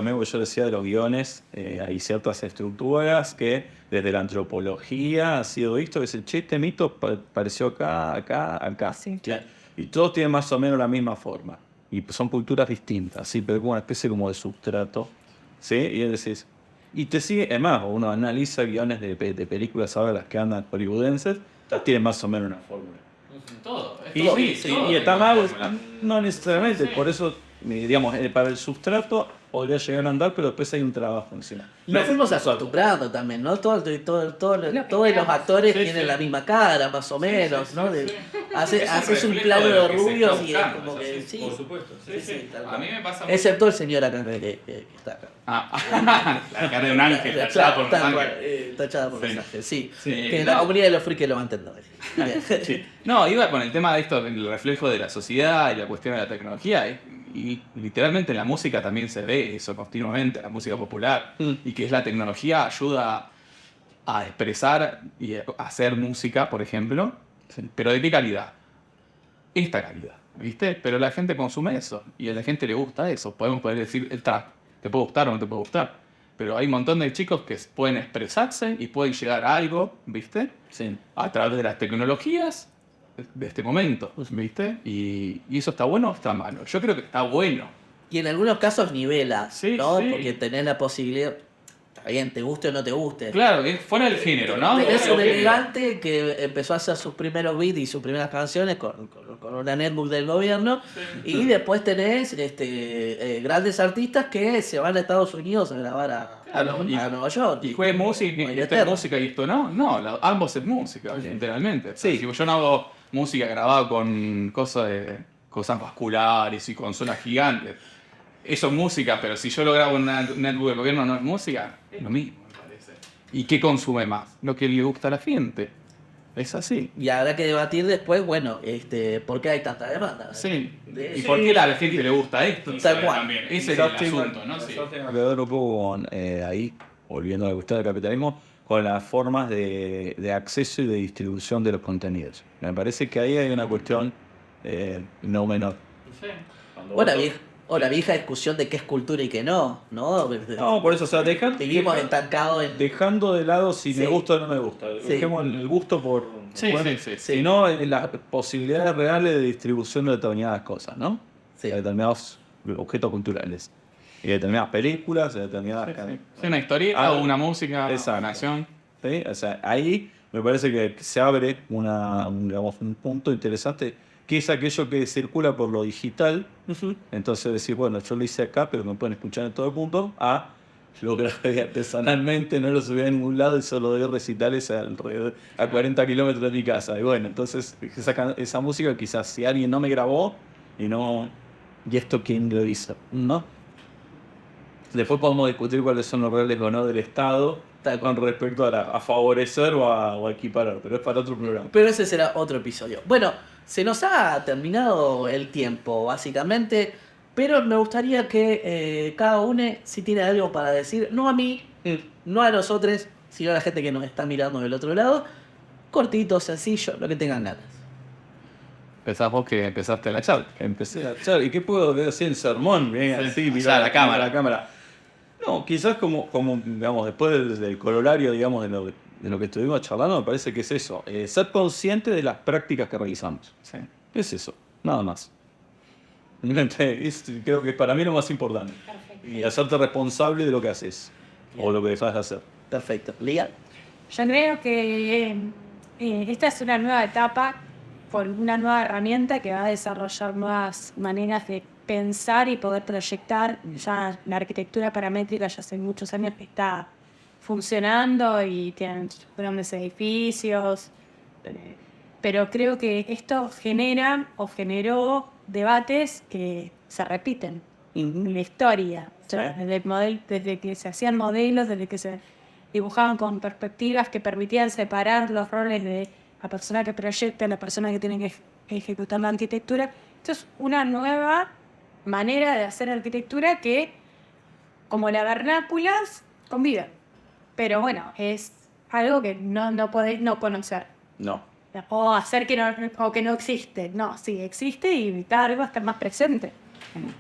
mismo que yo decía de los guiones, hay ciertas estructuras que desde la antropología ha sido visto, que dicen, che, este mito pareció acá. Sí. Claro. Y todos tienen más o menos la misma forma. Y son culturas distintas, ¿sí? Pero es como una especie como de sustrato, ¿sí? Y decís, y te sigue, además, uno analiza guiones de películas, ahora las que andan hollywoodenses, tienen más o menos una fórmula. Todo. Y, todo, y- todo y está tiene mal, una fórmula. no necesariamente, por eso, digamos, para el sustrato podría llegar a andar, pero después hay un trabajo encima. Nos fuimos acostumbrando también, ¿no? Todos los actores Sí, tienen sí. la misma cara, más o menos, ¿no? sí. Haces un reflejo plano de lo de que se rubios está y es buscando, como es que así, sí. por supuesto. Sí, sí. tal A cual. mí me pasa mucho. Excepto el señor acá que está acá. La cara de un ángel tachada por los Tal cual, ángeles. tachada por Sí. los ángeles, sí. Sí. Que la comunidad de los frikis lo va a entender. Sí. No, iba con el tema de esto, el reflejo de la sociedad y la cuestión de la tecnología. Y literalmente en la música también se ve eso continuamente, la música popular. Y que es la tecnología ayuda a expresar y a hacer música, por ejemplo. Pero ¿de qué calidad? Esta calidad, ¿viste? Pero la gente consume eso y a la gente le gusta eso. Podemos poder decir el trap, te puede gustar o no te puede gustar. Pero hay un montón de chicos que pueden expresarse y pueden llegar a algo, ¿viste? Sí. A través de las tecnologías de este momento, ¿viste? Y eso está bueno o está malo. Yo creo que está bueno. Y en algunos casos nivela, Sí, ¿no? sí. Porque tenés la posibilidad, está bien, te guste o no te guste. Claro, que fuera del género, ¿no? Tenés Fuera un del género. elegante que empezó a hacer sus primeros beats y sus primeras canciones con una netbook del gobierno. Y después tenés grandes artistas que se van a Estados Unidos a grabar Claro, a Nueva York. Y juegue música, O y esto es Inglaterra. música y esto no. No, ambos es música, literalmente. Sí. Si yo no hago música grabada con cosas vasculares y consolas gigantes, eso es música, pero si yo lo grabo en una netbook del gobierno no es música, es lo mismo, me parece. ¿Y qué consume más? Lo que le gusta a la gente. Es así. Y habrá que debatir después, bueno, ¿por qué hay tanta demanda? Sí. De- ¿Y por qué a la gente le gusta esto? Tal cual. También. Ese es Yo el tengo- asunto, ¿no? Sí. yo tengo que ver un poco con, ahí, volviendo a la cuestión del capitalismo, con las formas de acceso y de distribución de los contenidos. Me parece que ahí hay una cuestión no menor. O la vieja discusión de qué es cultura y qué no, ¿no? No, por eso, o sea, Seguimos estancados en... dejando de lado si Sí. me gusta o no me gusta. Sí. Dejemos el gusto por... Sí, bueno, sí, sí. sino en las posibilidades reales de distribución de determinadas cosas, ¿no? Sí. De determinados objetos culturales. y determinadas películas, determinadas... Sí, una historia o una música, Exacto. una acción. ¿Sí? O sea, ahí me parece que se abre digamos, un punto interesante, que es aquello que circula por lo digital. Entonces decir, bueno, yo lo hice acá, pero me pueden escuchar en todo el mundo, lo grabé artesanalmente, no lo subí a ningún lado y solo doy recitales alrededor, a 40 kilómetros de mi casa. Y bueno, entonces esa música quizás si alguien no me grabó ¿y esto quién lo hizo? ¿No? Después podemos discutir cuáles son los roles o no del Estado con respecto a favorecer o a equiparar, pero es para otro programa. Pero ese será otro episodio. Bueno, se nos ha terminado el tiempo, básicamente. Pero me gustaría que cada uno, si tiene algo para decir, no a mí, no a nosotros, sino a la gente que nos está mirando del otro lado, cortito, sencillo, lo que tengan ganas. Empezás vos que empezaste la charla. Empecé a echar, ¿y qué puedo decir en sermón? Bien, así, Ya, la cámara. No, quizás como digamos, después del corolario, digamos, de lo que estuvimos charlando, me parece que es eso, ser consciente de las prácticas que realizamos. Sí. Es eso, nada más. Creo que para mí es lo más importante. Perfecto. Y hacerte responsable de lo que haces o lo que dejas de hacer. Perfecto. Lía. Yo creo que esta es una nueva etapa con una nueva herramienta que va a desarrollar nuevas maneras de pensar y poder proyectar. Ya la arquitectura paramétrica ya hace muchos años que está funcionando y tienen grandes edificios, pero creo que esto genera o generó debates que se repiten en la historia. O sea, desde que se hacían modelos, desde que se dibujaban con perspectivas que permitían separar los roles de la persona que proyecta, la persona que tiene que ejecutar la arquitectura. Esto es una nueva manera de hacer arquitectura que, como la vernácula, convive. Pero bueno, es algo que no podéis no conocer. No. O hacer que no existe. No, sí, existe y cada vez va a estar más presente.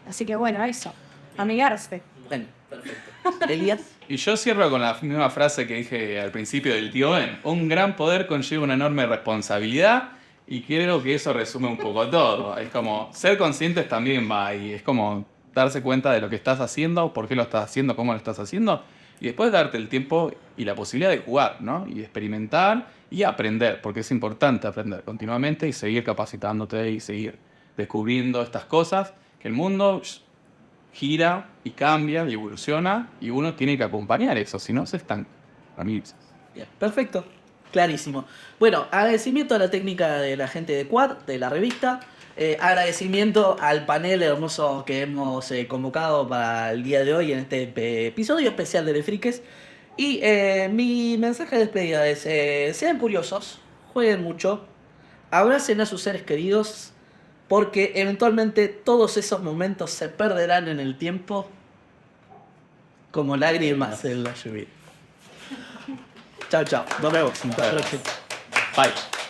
Así que bueno, eso. Amigarse. Bueno, perfecto. Elías. Y yo cierro con la misma frase que dije al principio del tío Ben. Un gran poder conlleva una enorme responsabilidad y creo que eso resume un poco todo. Es como ser conscientes también va y es como darse cuenta de lo que estás haciendo, por qué lo estás haciendo, cómo lo estás haciendo y después darte el tiempo y la posibilidad de jugar, ¿no? Y de experimentar y aprender, porque es importante aprender continuamente y seguir capacitándote y seguir descubriendo estas cosas que el mundo gira y cambia y evoluciona y uno tiene que acompañar eso, si no se estanca. Amigos. Bien, perfecto. Clarísimo. Bueno, agradecimiento a la técnica de la gente de Quad, de la revista. Agradecimiento al panel hermoso que hemos convocado para el día de hoy en este episodio especial de Lefriques. Y mi mensaje de despedida es, sean curiosos, jueguen mucho, abracen a sus seres queridos, porque eventualmente todos esos momentos se perderán en el tiempo como lágrimas en la lluvia. Chao, chao. Nos vemos. Hasta la próxima. Bye.